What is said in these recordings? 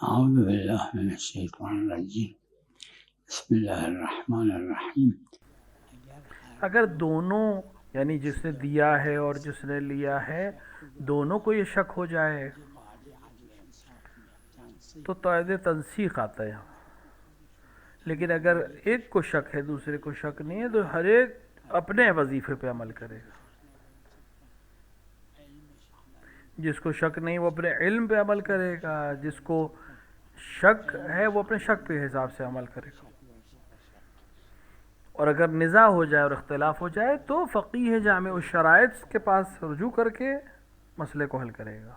أعوذ بالله من الشیطان الرجیم بسم اللہ الرحمن الرحیم. اگر دونوں یعنی جس نے دیا ہے اور جس نے لیا ہے دونوں کو یہ شک ہو جائے تو قاعدہ تنسیخ آتا ہے. لیکن اگر ایک کو شک ہے دوسرے کو شک نہیں ہے تو ہر ایک اپنے وظیفے پہ عمل کرے گا. جس کو شک نہیں وہ اپنے علم پہ عمل کرے گا، جس کو شک ہے وہ اپنے شک پہ حساب سے عمل کرے گا. اور اگر نزاع ہو جائے اور اختلاف ہو جائے تو فقیہ جامع الشرائط کے پاس رجوع کر کے مسئلے کو حل کرے گا.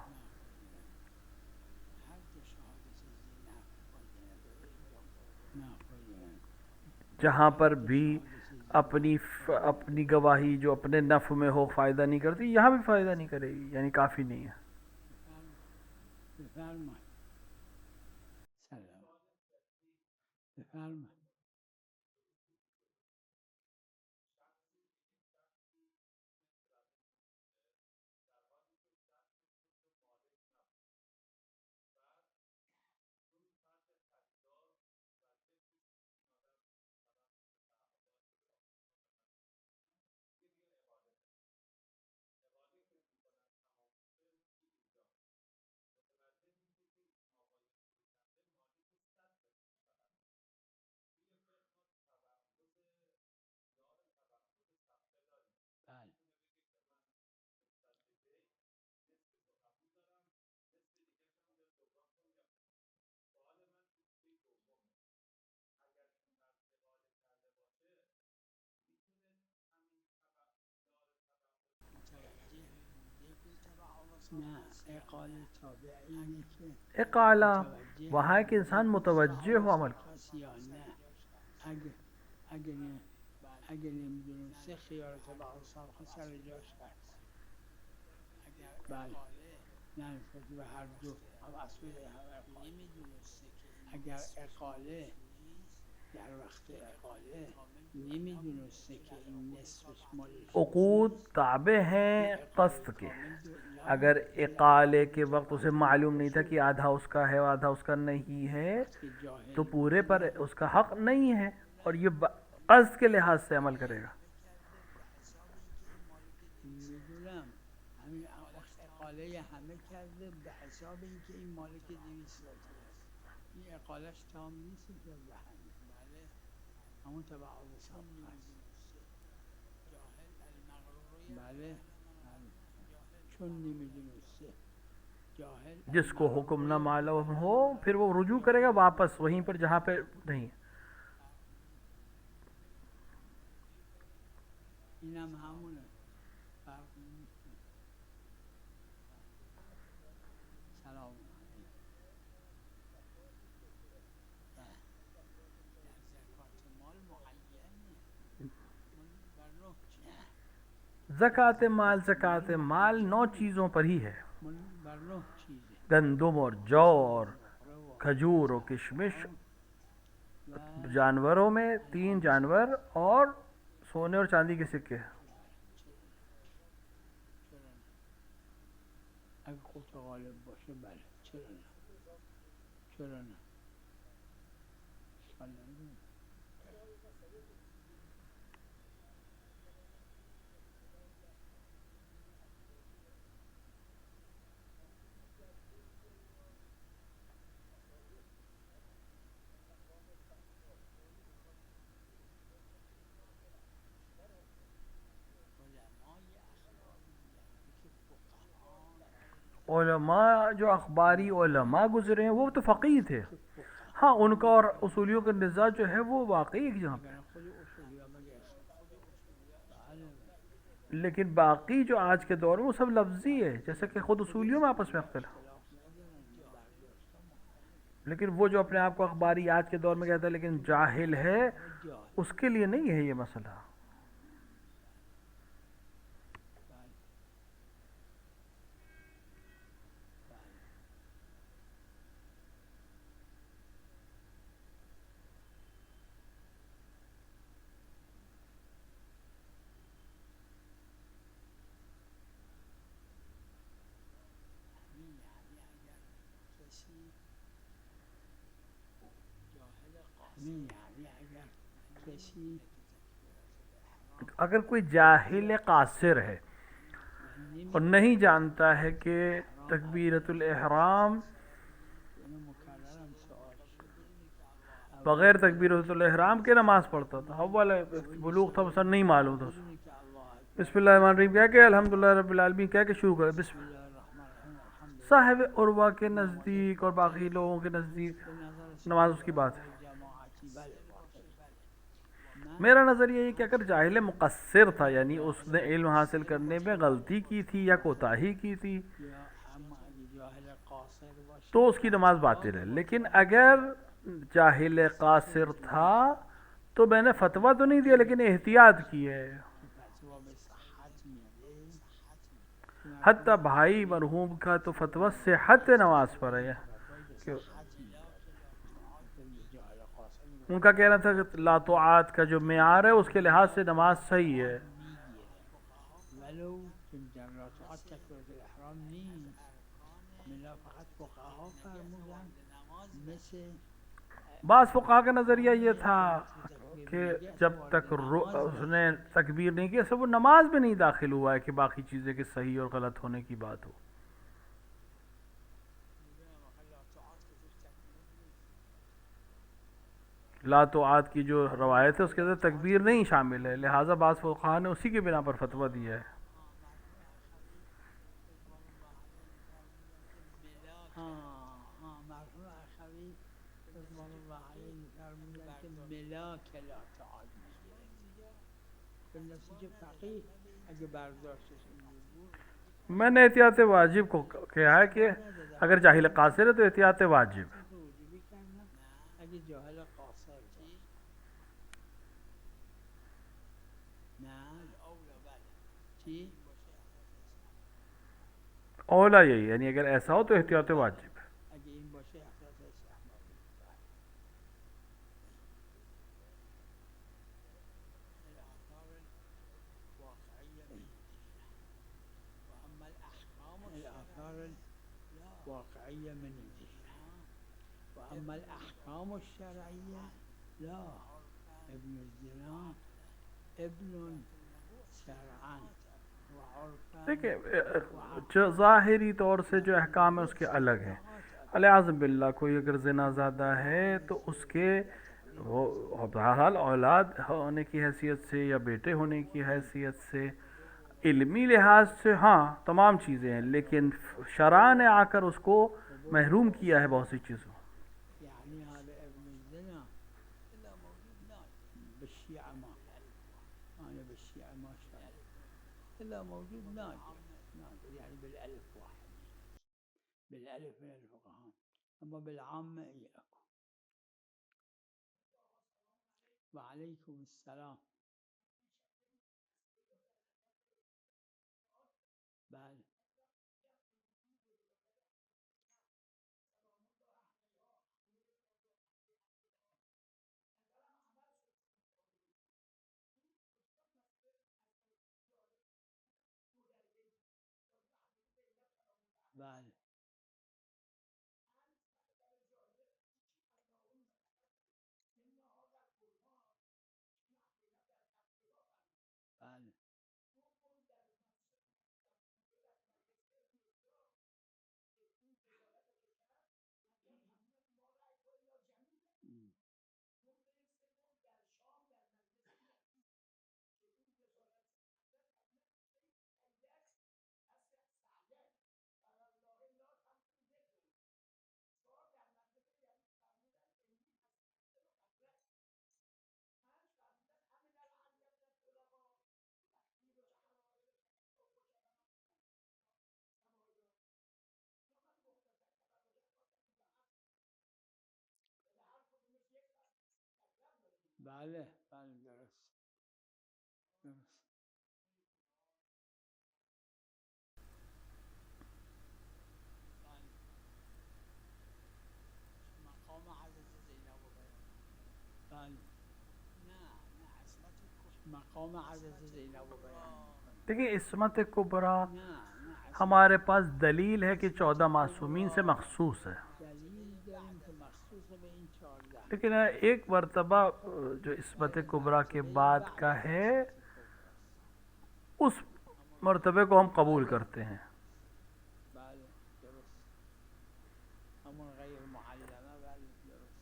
جہاں پر بھی اپنی گواہی جو اپنے نفع میں ہو فائدہ نہیں کرتی، یہاں بھی فائدہ نہیں کرے گی، یعنی کافی نہیں ہے. اقالہ وہاں ہے کہ انسان متوجہ ہو عمل. اگر نمیدونسته خیال تبع ساخت سر جاش هست. بله نه به هر دو هم اصول هم اگر اقاله در وقت اقاله نمیدونسته که این نصفش مال عقود تابع ہیں قسط کے. اگر اقالے کے وقت اسے معلوم نہیں تھا کہ آدھا اس کا ہے اور آدھا اس کا نہیں ہے تو پورے پر اس کا حق نہیں ہے اور یہ قسط کے لحاظ سے عمل کرے گا. میدونم همین وقت اقاله همه کرده به حساب اینکه این مالک 200 است. این اقالش تام نیست که به همین بله همون تبع حساب هست. بله چون نمیدونسته جس کو حکم نہ معلوم ہو پھر وہ رجوع کرے گا واپس وہیں پر جہاں پہ نہیں. اینم همونه فرق نمیکنه. سلام زکوٰۃ مال، زکوٰۃ مال 9 چیزوں پر ہی ہے. گندم اور جو اور کھجور اور کشمش، جانوروں میں 3 جانور اور سونے اور چاندی کے سکے. اگه خود غالب باشه بله چرا نه چرا نه اشکال نداره. علماء جو اخباری علماء گزرے ہیں وہ تو فقیہ تھے. ہاں ان کا اور اصولیوں کا نزاع جو ہے وہ واقعی ایک جہاں پہ، لیکن باقی جو آج کے دور میں وہ سب لفظی ہے، جیسا کہ خود اصولیوں میں آپس میں اختلاف. لیکن وہ جو اپنے آپ کو اخباری آج کے دور میں کہتا ہے لیکن جاہل ہے، اس کے لیے نہیں ہے یہ مسئلہ. نہیں یعنی اگر کسی اگر کوئی جاہل قاصر ہے اور نہیں جانتا ہے کہ تکبیرۃ الاحرام مکررم سوال شد بغیر تکبیرۃ الاحرام کے نماز پڑھتا تھا، اول بلوغ تھا مثلا نہیں معلوم تھا، بسم اللہ الرحمن الرحیم کہہ کے الحمدللہ رب العالمین کہہ کے شروع کرے، بسم اللہ الرحمن الرحیم الحمد صاحب عروہ کے نزدیک اور باقی لوگوں کے نزدیک نماز اس کی بات ہے۔ جماعتی میرا نظریہ یہ کہ اگر جاہل مقصر تھا یعنی اس نے علم حاصل کرنے میں غلطی کی تھی یا کوتاہی کی تھی یا اما اگه جاهل قاصر باشه تو اس کی نماز باطل ہے، لیکن اگر جاہل قاصر تھا تو میں نے فتویٰ تو نہیں دیا لیکن احتیاط کی ہے، فتوا به صحت میده حتی بھائی مرحوم کا تو فتویٰ صحت نماز پر ہے کہ جاهل قاصر ان کا کہنا تھا کہ لا طاعات کا جو معیار ہے اس کے لحاظ سے نماز صحیح ہے۔ میگیره ولو که در رکعات تکبیرت الاحرام نیست ملا فقط فقها فرمودن مثل بعض فقہا کا نظریہ یہ تھا کہ جب تک اس نے تکبیر نہیں کی اس سے وہ نماز میں نہیں داخل ہوا ہے کہ باقی چیزیں کہ صحیح اور غلط ہونے کی بات ہو۔ لا طاعات کی جو روایت ہے اس کے اندر تکبیر نہیں شامل ہے، لہٰذا بعض فقہا نے اسی کے بنا پر فتویٰ دیا ہے۔ مرحوم اخوی رضوان الله علیه فرمودن که ملاک لا تعاد میگیره به نتیجه فقیه اگه برداشتش این بود میں نے احتیاط واجب کو کہا ہے کہ اگر جاہل قاصر ہے تو احتیاط واجب، وجوبی کردن اگه جاهل قاصر بود نه چی؟ اولا یہی یعنی اگر ایسا ہو تو احتیاط واجب۔ اگه این باشه احتیاط استحبابی الآثار الواقعية من الدين وأما الأحكام الشرعية لا ابن الزنا ابن شرعا وعرفا دیکھیں ظاہری طور سے جو احکام ہے اس کے الگ ہیں، علیہ باللہ کوئی اگر زنا زادہ ہے تو اس کے بہرحال اولاد ہونے کی حیثیت سے یا بیٹے ہونے کی حیثیت سے علمی لحاظ سے ہاں تمام چیزیں ہیں، لیکن شرع نے آ کر اس کو محروم کیا ہے بہت سی چیزوں۔ يعني هذا ابن الزنا بالشيعة ما أنا بالشيعة ما شاء الله إلا موجود نادر يعني بالألف واحد بالألف من الفقهاء أما بالعامة إياكم وعليكم السلام بله بله بله بله بله درست درست مقام حضرت زینب و بیان بله مقام حضرت زینب و بیان دیکھیں عصمت کبریٰ نه ہمارے پاس دلیل ہے کہ 14 معصومین سے مخصوص ہے، دلیل داریم که مخصوص به این 14 لیکن ایک مرتبہ جو عصمت کبریٰ کے بعد کا ہے اس مرتبے کو ہم قبول کرتے ہیں. بله درست همون غیر معلمه بله درست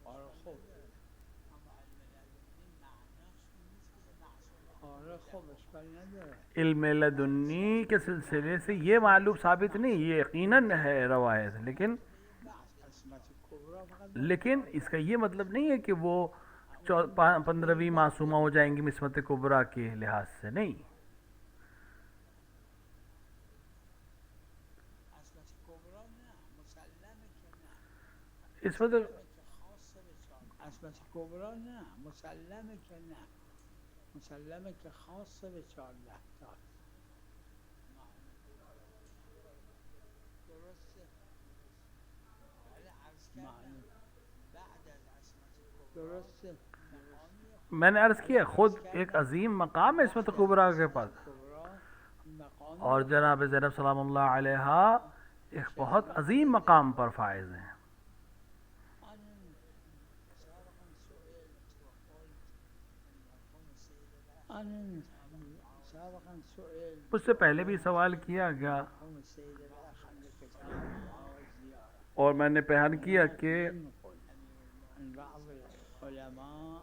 آره خب آره خب اشکالی نداره علم لدنی کے سلسلے سے یہ معلوم ثابت نہیں، یہ یقیناً ہے روایت، لیکن عصمت کبریٰ فقط اس کا یہ مطلب نہیں ہے کہ وہ 15ویں معصومہ ہو جائیں گی عصمت کبریٰ کے لحاظ سے، نہیں. عصمت کبریٰ نه مسلمه که نه عصمت عصمت کبریٰ نه مسلمه که نه مسلمه که خاصه به 14 تا درسته ولی عرض کردم بعد از عصمت کبریٰ درسته میں نے عرض کیا خود ایک عظیم مقام ہے عصمت کبریٰ کے پاس، کبریٰ مقام اور جناب زینب سلام اللہ علیہا ایک بہت عظیم مقام پر فائز ہیں. سابقا سئل اس سے پہلے بھی سوال کیا گیا هم السيد الأخ والزيارة اور میں نے بیان کیا کہ عن بعض العلماء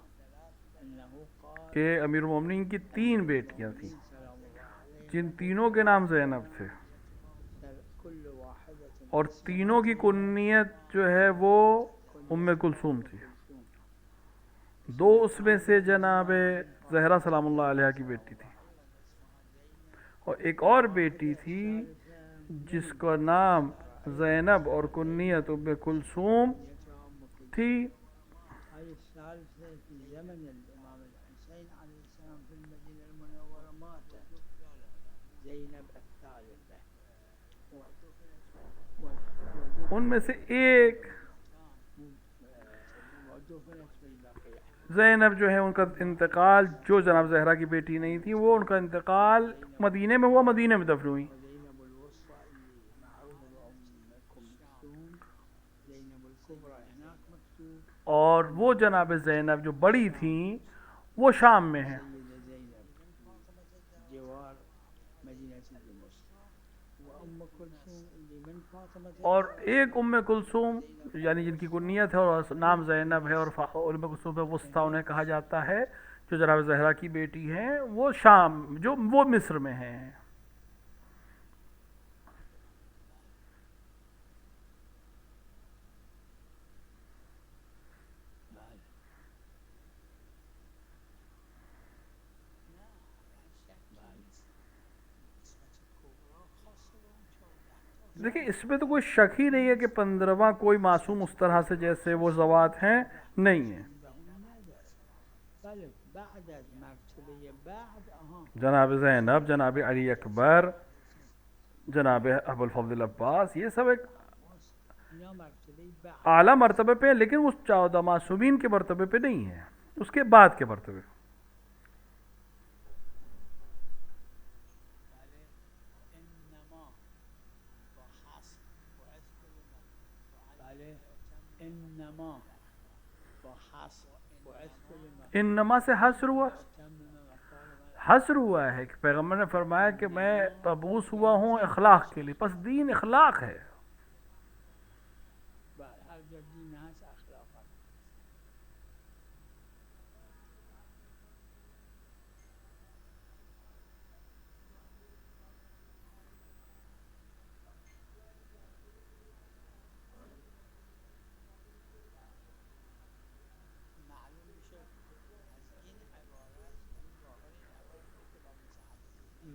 أنه قال امیر المومنین کی 3 بیٹیاں تھیں سلام الله عليه جن تینوں کے نام زینب تھے، كل واحدة اور تینوں کی کنیت جو ہے وہ ام کلثوم تھی. 2 اس میں سے جناب زہرا سلام اللہ علیہ کی بیٹی تھی، اور ایک اور بیٹی تھی جس کا نام زینب اور کنیت ام کلثوم تھی. هاي الثالثة في زمن الإمام الحسين عليه السلام في المدينة المنورة ماتت زينب الثالثة ان میں سے ایک ودفنت في البقيع زینب جو ہے ان کا انتقال، جو جناب زہرا کی بیٹی نہیں تھی، وہ ان کا انتقال مدینے میں ہوا، مدینے میں دفن ہوئی. وزينب الوسطى اللي معروفة بأم كلثوم زينب الكبرى هناك مكتوب اور وہ جناب زینب جو بڑی تھیں وہ شام میں ہیں، سيدة زينب جوار مدينة دمشق وأم كلثوم اللي من فاطمة اور ایک ام کلثوم یعنی جن کی کنیت ہے اور نام زینب ہے اور ام کلثوم وسطیٰ انہیں کہا جاتا ہے، جو جناب زہرا کی بیٹی ہیں، وہ شام جو وہ مصر میں ہیں. دیکھیں اس میں تو کوئی شک ہی نہیں ہے کہ 15واں کوئی معصوم اس طرح سے جیسے وہ زوات ہیں نہیں ہیں. بل بعد از مرتبه بعد جناب زینب، جناب علی اکبر، جناب ابوالفضل عباس، یہ سب ایک اینا مرتبه بعد اعلیٰ مرتبے پہ ہیں، لیکن اس 14 معصومین کے مرتبے پہ نہیں ہیں، اس کے بعد کے مرتبے. انما وحصر وعذكر لما انما سے حصر ہوا، تم مقال حصر ہوا ہے کہ پیغمبر نے فرمایا کہ میں مبعوث ہوا ہوں اخلاق کے لیے، پس دین اخلاق ہے. بعد هر جا دین هست اخلاقا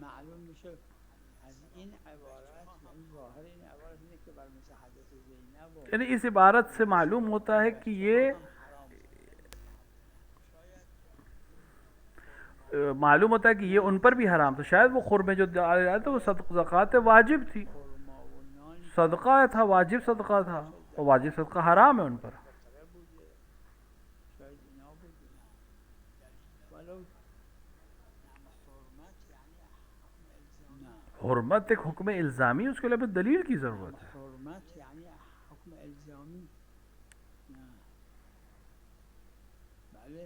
معلوم میشه از این عبارت یعنی ظاهر این عبارت اینه که بر مثل حضرت زینب و یعنی اس عبارت سے معلوم ہوتا ہے کہ یہ معلوم ہوتا ہے کہ یہ ان پر بھی حرام تھا. شاید وہ خرمے جو ڈالے جاتے وہ صدق زکوٰۃ واجب تھی، خرما و نانی صدقہ تھا، واجب صدقہ تھا، اور واجب صدقہ حرام ہے ان پر. فقره بوده شاید اینا بوده ولو حرمت یعنی حکم الزامی نه حرمت ایک حکم الزامی، اس کے لیے بھی دلیل کی ضرورت ہے. حرمت یعنی حکم الزامی نه بله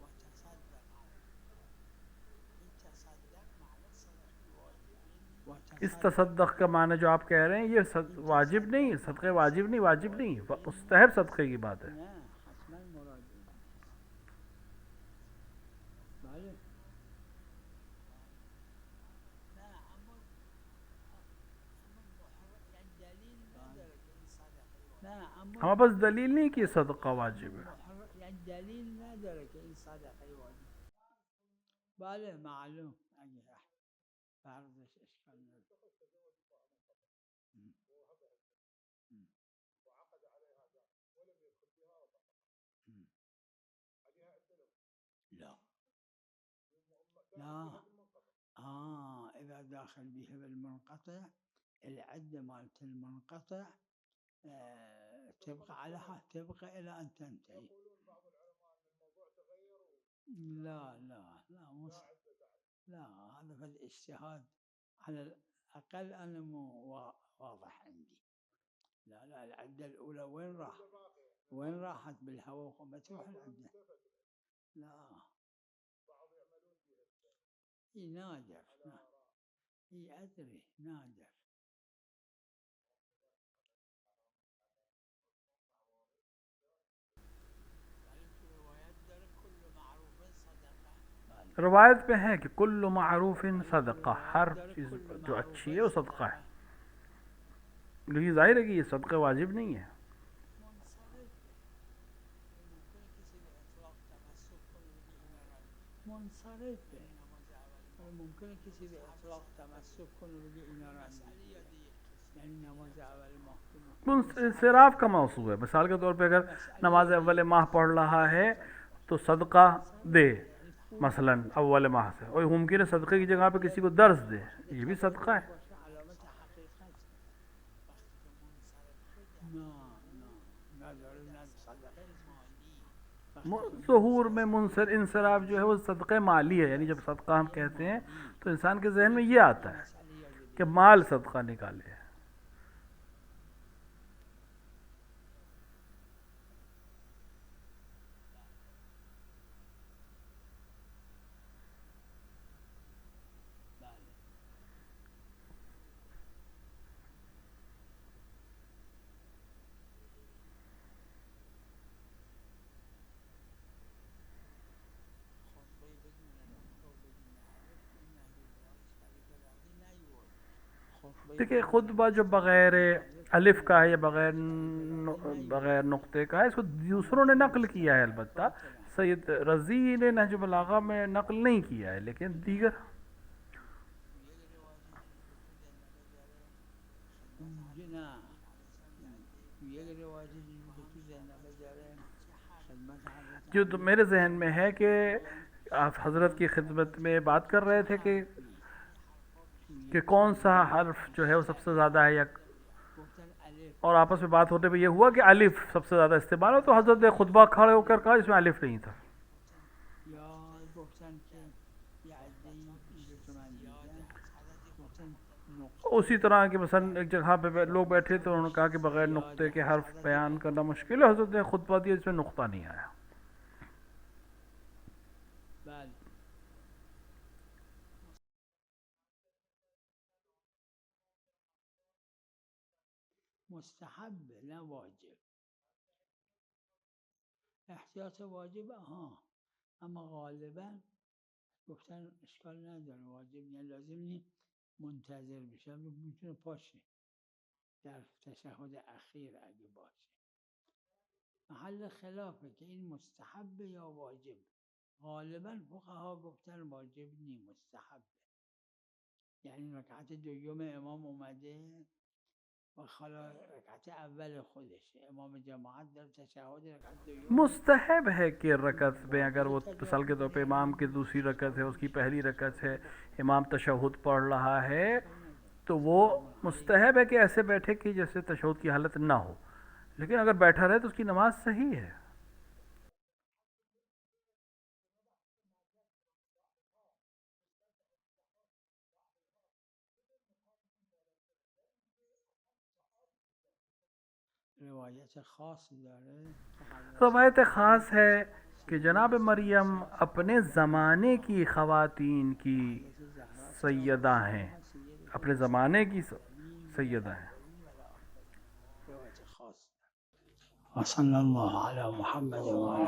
و تصدق این تصدق معنی صدقه واجبی و اس تصدق کا معنی جو آپ کہہ رہے ہیں یہ واجب نہیں، صدقے واجب نہیں، واجب نہیں، مستحب صدقے کی بات ہے. نه حتما مراد این است. بله نه اما یعنی دلیل نداره که این صدقه واجب نه اما ہمارے پاس دلیل نہیں کہ صدقہ واجب ہے. یعنی دلیل نداره که این صدقه واجب بله معلوم اگه فرضش اشکال نداره لا لا اذا داخل بها بالمنقطع العدة مالت المنقطع تبقى على تبقى إلى أن تنتهي. لا لا لا لا هذا في الاجتهاد على الأقل أنا مو واضح عندي. لا لا العدة الأولى وين راحت بالهواء وما تروح العدة. لا نادر أدري نادر. روایت میں ہے کہ کل معروف صدقہ، ہر چیز جو اچھی ہے وہ صدقہ ہے، لیکن ظاہر ہے کہ یہ صدقہ واجب نہیں ہے. منصرف ممکنه کسی به اطلاق تمسک کنه بگه اینا رو یعنی نماز اول ماه انصراف کا موضوع ہے. مثال کے طور پہ اگر نماز اول ماہ پڑھ رہا ہے تو صدقہ دے مثلا اول ماہ سے، اور ممکن ہے صدقے کی جگہ پہ کسی کو درس دے، یہ بھی صدقہ ہے. علامت حقیقت ظہور میں انصراف جو ہے وہ صدقہ مالی ہے. یعنی جب صدقہ ہم کہتے ہیں تو انسان کے ذہن میں یہ آتا ہے کہ مال صدقہ نکالے. دیکھیں خطبہ جو بغیر الف کا ہے یا بغیر نقطے کا ہے، اس کو دوسروں نے نقل کیا ہے. البتہ سید رضی نے نہج البلاغہ میں نقل نہیں کیا ہے، لیکن دیگر جو تو میرے ذہن میں ہے کہ آپ حضرت کی خدمت میں بات کر رہے تھے کہ کون سا حرف جو ہے وہ سب سے زیادہ ہے، یا اور آپس میں بات ہوتے ہوئے یہ ہوا کہ الف سب سے زیادہ استعمال ہو، تو حضرت نے خطبہ کھڑے ہو کر کہا اس میں الف نہیں تھا. اسی طرح کہ مثلا ایک جگہ پہ لوگ بیٹھے تو انہوں نے کہا کہ بغیر نقطے کے حرف بیان کرنا مشکل ہے، حضرت نے خطبہ دیا جس میں نقطہ نہیں آیا. مستحب نه واجب. احتیاط واجب اما غالبا گفتن اشکال نداره واجب یعنی لازم نیست منتظر بشه، میتونه باشه در تشهد اخیر اگه باشه. محل خلافه که این مستحب یا واجب. غالبا فقها گفتن واجب نی مستحب، یعنی رکعت دوم امام اومده و خلا رکعت اول خودش امام جماعت در تشهد رکعت دوم مستحب ہے کہ رکعت میں اگر وہ مثال کے طور پہ امام کی دوسری رکعت ہے، اس کی پہلی رکعت ہے، امام تشہد پڑھ رہا ہے تو وہ مستحب ہے کہ ایسے بیٹھے کہ جیسے تشہد کی حالت نہ ہو، لیکن اگر بیٹھا رہے تو اس کی نماز صحیح ہے۔ روایت خاص داره که حضرت روایت خاص ہے کہ جناب مریم اپنے زمانے کی خواتین کی سیدہ ہیں، اپنے زمانے کی سیدہ ہیں۔ روایت خاص. وصلی اللہ علی محمد و علی